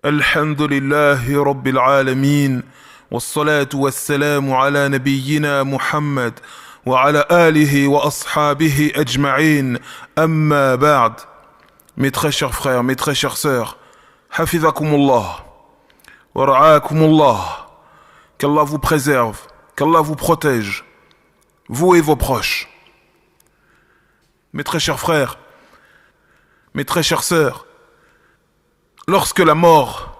الحمد لله رب العالمين والصلاة والسلام على نبينا محمد وعلى آله وأصحابه أجمعين أما بعد. Mes très chers frères, mes très chères sœurs, Hafizakumullah wa ra'akumullah, qu'Allah vous préserve, qu'Allah vous protège, vous et vos proches. Mes très chers frères, mes très chères sœurs, lorsque la mort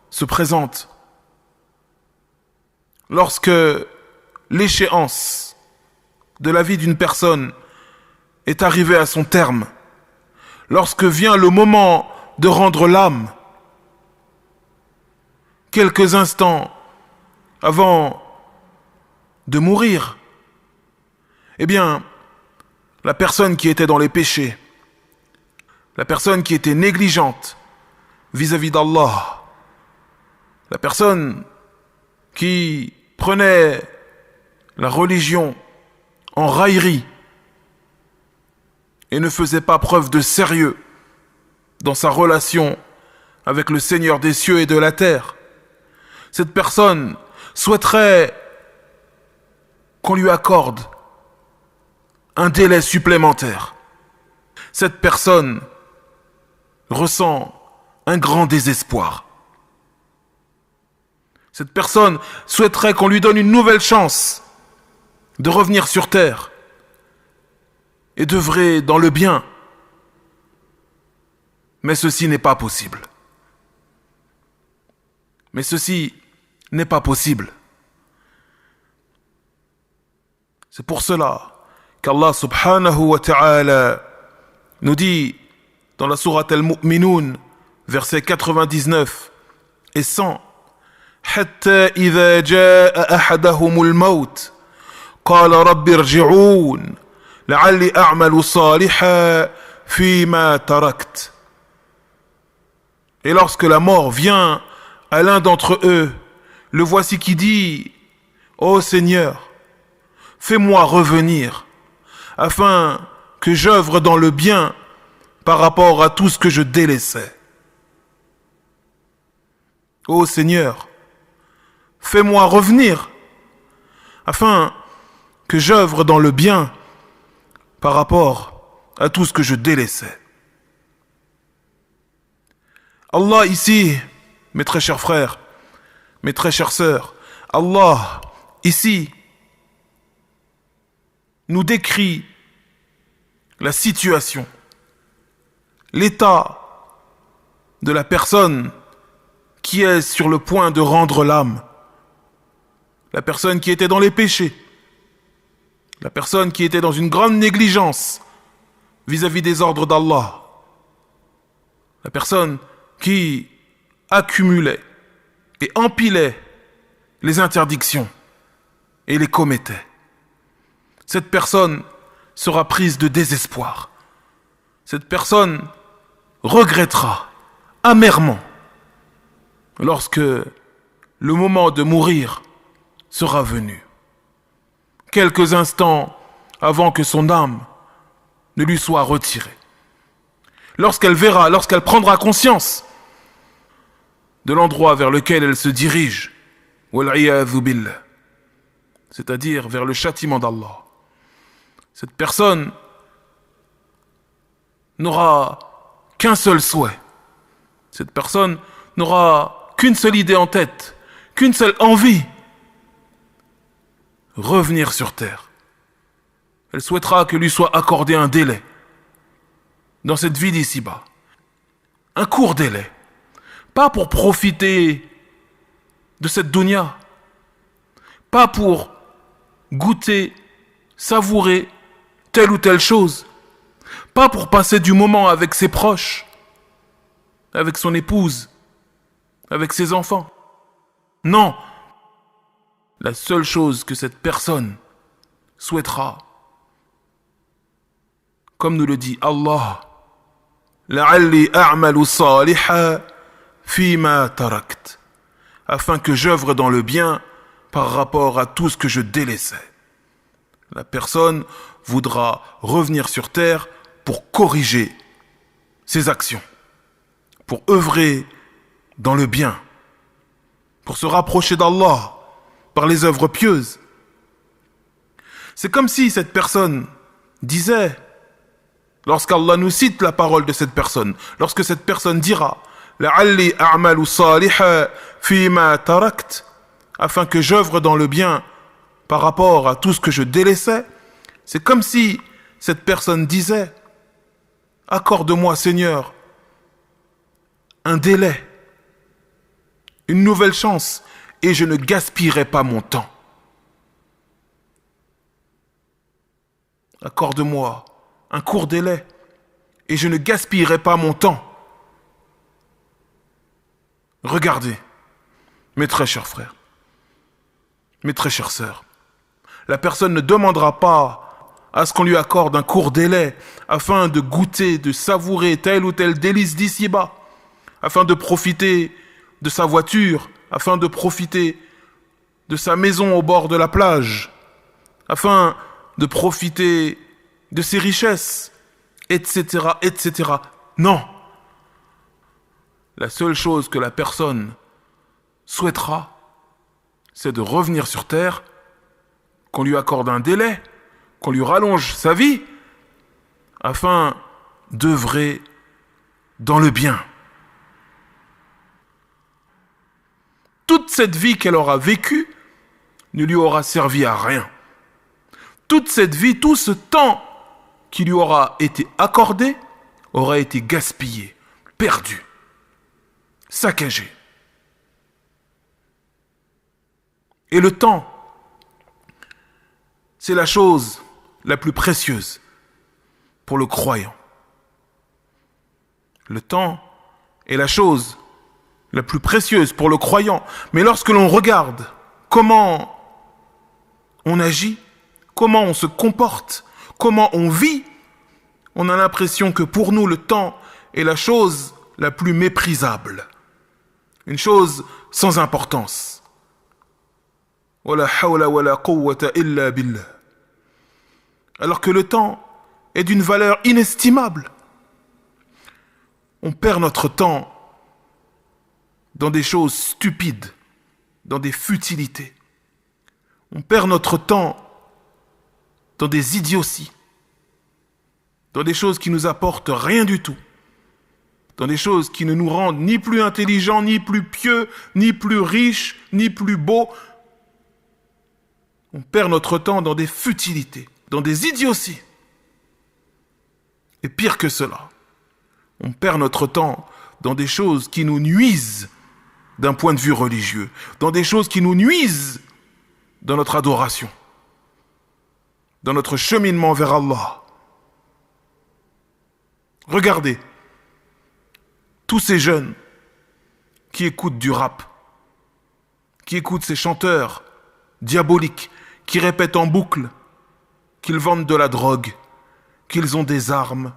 se présente, lorsque l'échéance de la vie d'une personne est arrivée à son terme, lorsque vient le moment de rendre l'âme, quelques instants avant de mourir, eh bien, la personne qui était dans les péchés, la personne qui était négligente vis-à-vis d'Allah, la personne qui prenait la religion en raillerie et ne faisait pas preuve de sérieux dans sa relation avec le Seigneur des cieux et de la terre, cette personne souhaiterait qu'on lui accorde un délai supplémentaire. Cette personne ressent un grand désespoir. Cette personne souhaiterait qu'on lui donne une nouvelle chance de revenir sur terre et d'œuvrer dans le bien. Mais ceci n'est pas possible. Mais ceci n'est pas possible. C'est pour cela qu'Allah subhanahu wa ta'ala nous dit dans la sourate Al-Mu'minun, versets 99 et 100, حتى إذا جاء أحدهم الموت قال رب ارجعون لعلي أعمل صالحا فيما تركت. Et lorsque la mort vient à l'un d'entre eux, le voici qui dit: Ô Seigneur, fais-moi revenir afin que j'œuvre dans le bien par rapport à tout ce que je délaissais. Ô Seigneur, fais-moi revenir afin que j'œuvre dans le bien par rapport à tout ce que je délaissais. Allah ici, mes très chers frères, mes très chères sœurs, Allah ici nous décrit la situation, l'état de la personne qui est sur le point de rendre l'âme, la personne qui était dans les péchés, la personne qui était dans une grande négligence vis-à-vis des ordres d'Allah, la personne qui accumulait et empilait les interdictions et les commettait. Cette personne sera prise de désespoir. Cette personne regrettera amèrement lorsque le moment de mourir sera venu. Quelques instants avant que son âme ne lui soit retirée. Lorsqu'elle verra, lorsqu'elle prendra conscience de l'endroit vers lequel elle se dirige, wal'iyadhu billah, c'est-à-dire vers le châtiment d'Allah, cette personne n'aura qu'un seul souhait. Cette personne n'aura qu'une seule idée en tête, qu'une seule envie: revenir sur terre. Elle souhaitera que lui soit accordé un délai dans cette vie d'ici-bas. Un court délai. Pas pour profiter de cette dunya. Pas pour goûter, savourer telle ou telle chose. Pas pour passer du moment avec ses proches, avec son épouse, avec ses enfants. Non. La seule chose que cette personne souhaitera, comme nous le dit Allah, لَعَلِّي أَعْمَلُ صَالِحًا فِيمَا تَرَكْتُ, afin que j'œuvre dans le bien par rapport à tout ce que je délaissais. La personne voudra revenir sur terre pour corriger ses actions, pour œuvrer dans le bien, pour se rapprocher d'Allah par les œuvres pieuses. C'est comme si cette personne disait, lorsqu'Allah nous cite la parole de cette personne, lorsque cette personne dira « La'alli a'malu saliha fima tarakt » afin que j'œuvre dans le bien par rapport à tout ce que je délaissais, c'est comme si cette personne disait « Accorde-moi, Seigneur, un délai, une nouvelle chance, et je ne gaspillerai pas mon temps. Accorde-moi un court délai, et je ne gaspillerai pas mon temps. » Regardez, mes très chers frères, mes très chères sœurs, la personne ne demandera pas à ce qu'on lui accorde un court délai afin de goûter, de savourer tel ou tel délice d'ici-bas, afin de profiter de sa voiture, afin de profiter de sa maison au bord de la plage, afin de profiter de ses richesses, etc., etc. Non. La seule chose que la personne souhaitera, c'est de revenir sur terre, qu'on lui accorde un délai, qu'on lui rallonge sa vie, afin d'œuvrer dans le bien. Toute cette vie qu'elle aura vécue ne lui aura servi à rien. Toute cette vie, tout ce temps qui lui aura été accordé, aura été gaspillé, perdu, saccagé. Et le temps, c'est la chose la plus précieuse pour le croyant. Le temps est la chose la plus précieuse pour le croyant. Mais lorsque l'on regarde comment on agit, comment on se comporte, comment on vit, on a l'impression que pour nous, le temps est la chose la plus méprisable. Une chose sans importance. Wala hawla wala quwwata illa billah. Alors que le temps est d'une valeur inestimable. On perd notre temps dans des choses stupides, dans des futilités. On perd notre temps dans des idioties, dans des choses qui nous apportent rien du tout, dans des choses qui ne nous rendent ni plus intelligents, ni plus pieux, ni plus riches, ni plus beaux. On perd notre temps dans des futilités, dans des idioties. Et pire que cela, on perd notre temps dans des choses qui nous nuisent d'un point de vue religieux, dans des choses qui nous nuisent dans notre adoration, dans notre cheminement vers Allah. Regardez, tous ces jeunes qui écoutent du rap, qui écoutent ces chanteurs diaboliques, qui répètent en boucle qu'ils vendent de la drogue, qu'ils ont des armes,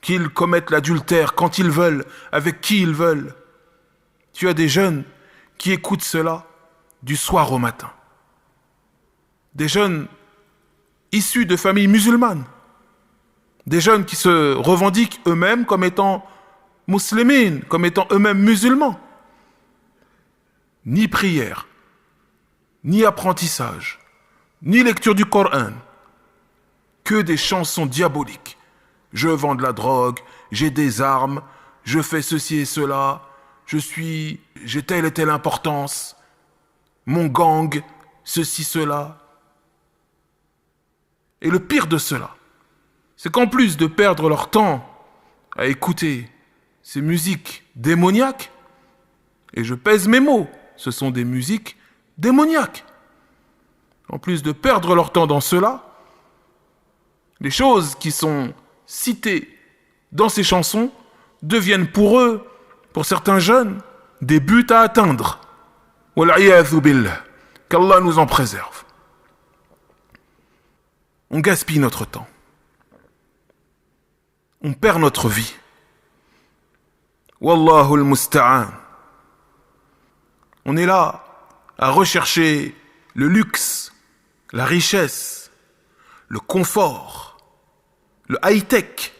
qu'ils commettent l'adultère quand ils veulent, avec qui ils veulent. Tu as des jeunes qui écoutent cela du soir au matin. Des jeunes issus de familles musulmanes. Des jeunes qui se revendiquent eux-mêmes comme étant musulmans, comme étant eux-mêmes musulmans. Ni prière, ni apprentissage, ni lecture du Coran. Que des chansons diaboliques. Je vends de la drogue, j'ai des armes, je fais ceci et cela, j'ai telle et telle importance, mon gang, ceci, cela. Et le pire de cela, c'est qu'en plus de perdre leur temps à écouter ces musiques démoniaques, et je pèse mes mots, ce sont des musiques démoniaques. En plus de perdre leur temps dans cela, les choses qui sont citées dans ces chansons deviennent pour eux, pour certains jeunes, des buts à atteindre. Wal'iyadhu billah, qu'Allah nous en préserve. On gaspille notre temps. On perd notre vie. Wallahu al-musta'an. On est là à rechercher le luxe, la richesse, le confort, le high-tech,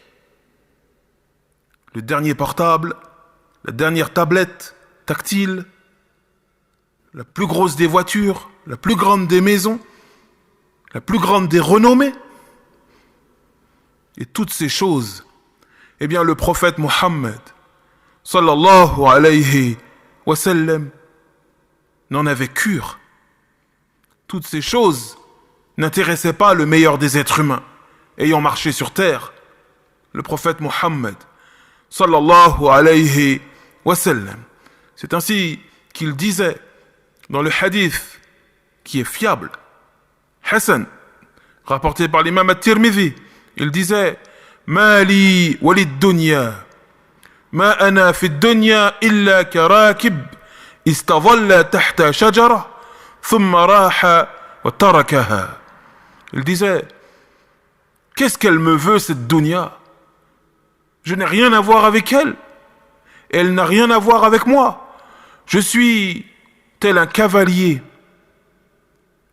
le dernier portable, la dernière tablette, tactile, la plus grosse des voitures, la plus grande des maisons, la plus grande des renommées. Et toutes ces choses, eh bien le prophète Mohammed, sallallahu alayhi wa sallam, n'en avait cure. Toutes ces choses n'intéressaient pas le meilleur des êtres humains ayant marché sur terre, le prophète Mohammed, sallallahu alayhi wa sallam. C'est ainsi qu'il disait dans le hadith qui est fiable, Hassan, rapporté par l'imam at-Tirmidhi, il disait Ma li walid dunya, ma ana fi dunya illa karakib istadalla tahta shajara thumma raha wa tarakaha. Il disait qu'est-ce qu'elle me veut cette dunya? Je n'ai rien à voir avec elle. Elle n'a rien à voir avec moi. Je suis tel un cavalier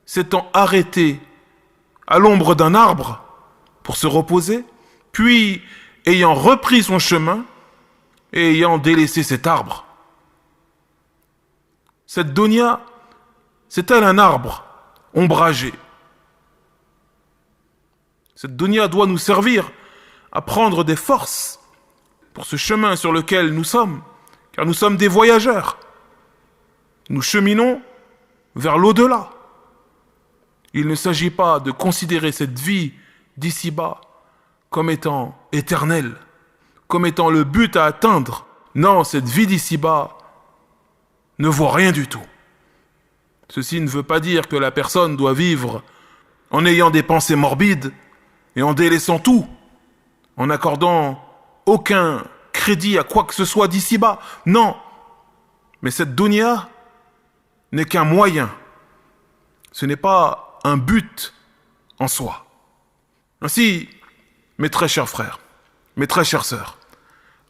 s'étant arrêté à l'ombre d'un arbre pour se reposer, puis ayant repris son chemin et ayant délaissé cet arbre. Cette dunya, c'est tel un arbre ombragé. Cette dunya doit nous servir à prendre des forces pour ce chemin sur lequel nous sommes, car nous sommes des voyageurs. Nous cheminons vers l'au-delà. Il ne s'agit pas de considérer cette vie d'ici-bas comme étant éternelle, comme étant le but à atteindre. Non, cette vie d'ici-bas ne vaut rien du tout. Ceci ne veut pas dire que la personne doit vivre en ayant des pensées morbides et en délaissant tout, en n'accordant aucun crédit à quoi que ce soit d'ici-bas. Non, mais cette dunya n'est qu'un moyen. Ce n'est pas un but en soi. Ainsi, mes très chers frères, mes très chères sœurs,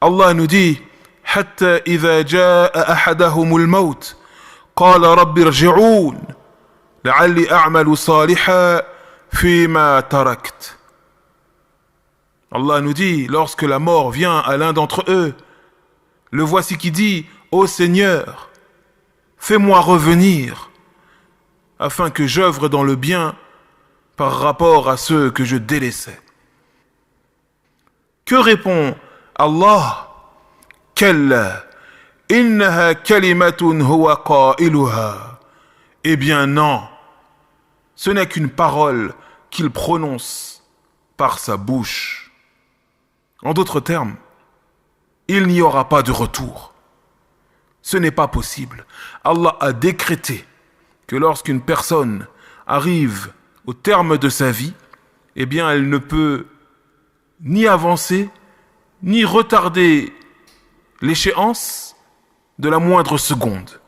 Allah nous dit حتى إذا جاء أحدهم الموت قال رب ارجعون لعلي أعمل صالحا فيما تركت. Allah nous dit, lorsque la mort vient à l'un d'entre eux, le voici qui dit, ô Seigneur, fais-moi revenir, afin que j'œuvre dans le bien par rapport à ceux que je délaissais. Que répond Allah? Kalla, innaha kalimatun huwa qailuha. Eh bien non, ce n'est qu'une parole qu'il prononce par sa bouche. En d'autres termes, il n'y aura pas de retour. Ce n'est pas possible. Allah a décrété que lorsqu'une personne arrive au terme de sa vie, eh bien elle ne peut ni avancer, ni retarder l'échéance de la moindre seconde.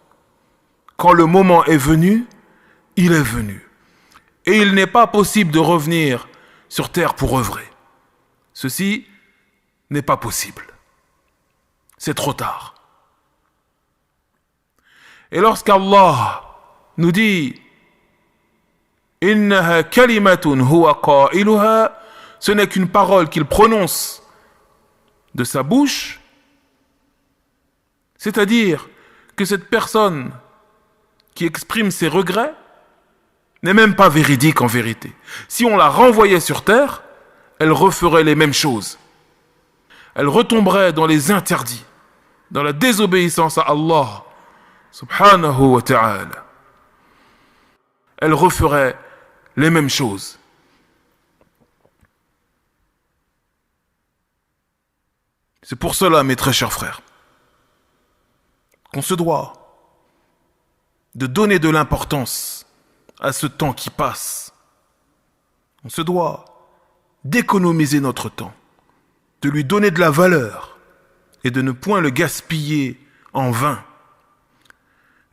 Quand le moment est venu, il est venu. Et il n'est pas possible de revenir sur terre pour œuvrer. Ceci n'est pas possible. C'est trop tard. Et lorsqu'Allah nous dit Innaha kalimatun huwa qailuha, ce n'est qu'une parole qu'il prononce de sa bouche, c'est-à-dire que cette personne qui exprime ses regrets n'est même pas véridique en vérité. Si on la renvoyait sur terre, elle referait les mêmes choses. Elle retomberait dans les interdits, dans la désobéissance à Allah, subhanahu wa ta'ala. Elle referait les mêmes choses. C'est pour cela, mes très chers frères, qu'on se doit de donner de l'importance à ce temps qui passe. On se doit d'économiser notre temps, de lui donner de la valeur et de ne point le gaspiller en vain.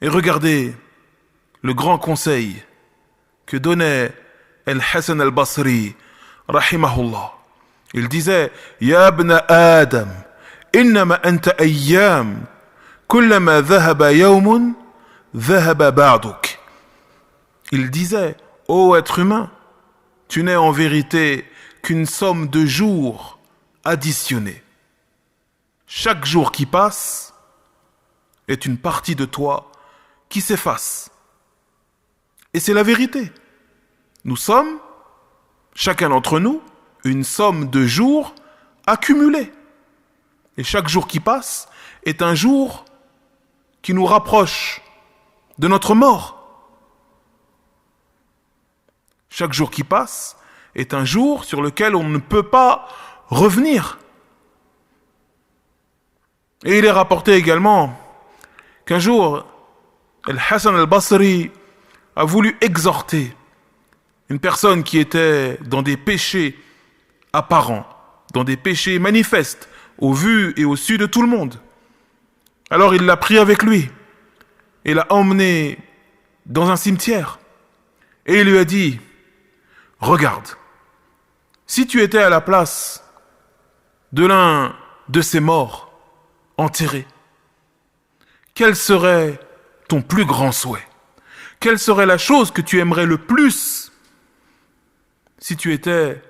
Et regardez le grand conseil que donnait Al-Hassan al-Basri, rahimahullah. Il disait Ya ibn Adam, innama anta ayyam, kullama dhahaba yawmun, dhahaba ba'duk. Il disait, ô être humain, tu n'es en vérité qu'une somme de jours additionnés. Chaque jour qui passe, est une partie de toi qui s'efface. Et c'est la vérité. Nous sommes, chacun d'entre nous, une somme de jours accumulés. Et chaque jour qui passe est un jour qui nous rapproche de notre mort. Chaque jour qui passe est un jour sur lequel on ne peut pas revenir. Et il est rapporté également qu'un jour, Al-Hassan al-Basri a voulu exhorter une personne qui était dans des péchés apparents, dans des péchés manifestes, au vu et au su de tout le monde. Alors il l'a pris avec lui et l'a emmené dans un cimetière. Et il lui a dit, regarde, si tu étais à la place de l'un de ces morts enterrés, quel serait ton plus grand souhait? Quelle serait la chose que tu aimerais le plus si tu étais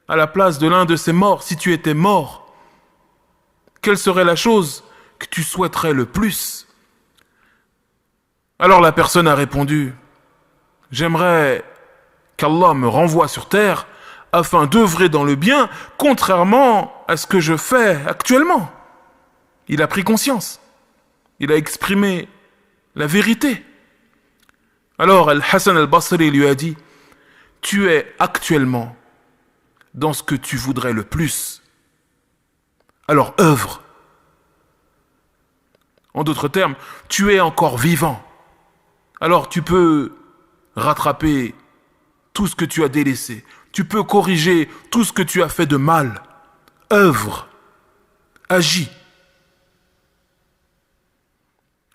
à la place de l'un de ces morts, si tu étais mort? Quelle serait la chose que tu souhaiterais le plus? Alors la personne a répondu, j'aimerais qu'Allah me renvoie sur terre afin d'œuvrer dans le bien, contrairement à ce que je fais actuellement. Il a pris conscience. Il a exprimé la vérité. Alors Al-Hassan al-Basri lui a dit, tu es actuellement dans ce que tu voudrais le plus. Alors œuvre. En d'autres termes, tu es encore vivant. Alors tu peux rattraper tout ce que tu as délaissé. Tu peux corriger tout ce que tu as fait de mal. Œuvre. Agis.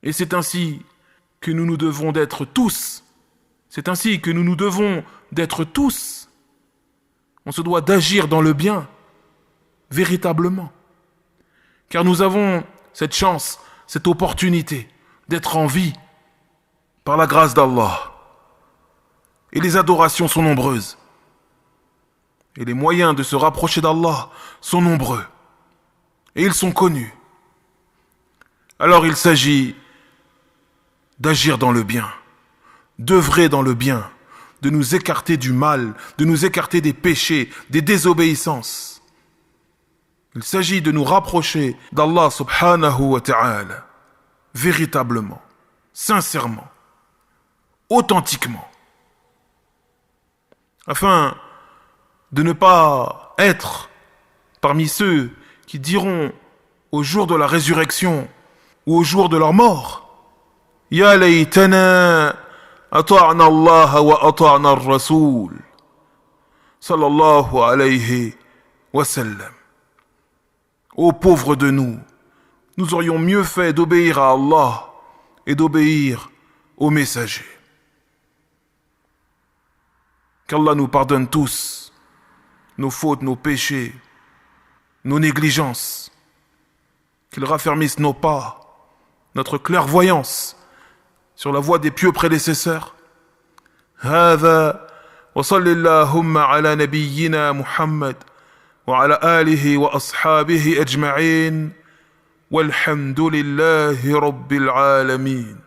Et c'est ainsi que nous nous devons d'être tous. C'est ainsi que nous nous devons d'être tous. On se doit d'agir dans le bien, véritablement. Car nous avons cette chance, cette opportunité d'être en vie par la grâce d'Allah. Et les adorations sont nombreuses. Et les moyens de se rapprocher d'Allah sont nombreux. Et ils sont connus. Alors il s'agit d'agir dans le bien, d'œuvrer dans le bien, de nous écarter du mal, de nous écarter des péchés, des désobéissances. Il s'agit de nous rapprocher d'Allah subhanahu wa ta'ala, véritablement, sincèrement, authentiquement, afin de ne pas être parmi ceux qui diront au jour de la résurrection ou au jour de leur mort, Ya laytana ata'na Allah wa ata'na ar-Rasoul sallallahu alayhi wa sallam. Ô pauvres de nous, nous aurions mieux fait d'obéir à Allah et d'obéir aux messagers. Qu'Allah nous pardonne tous nos fautes, nos péchés, nos négligences. Qu'il raffermisse nos pas, notre clairvoyance sur la voie des pieux prédécesseurs. هذا وصل اللهم على نبينا محمد وعلى آله وأصحابه أجمعين والحمد لله رب العالمين.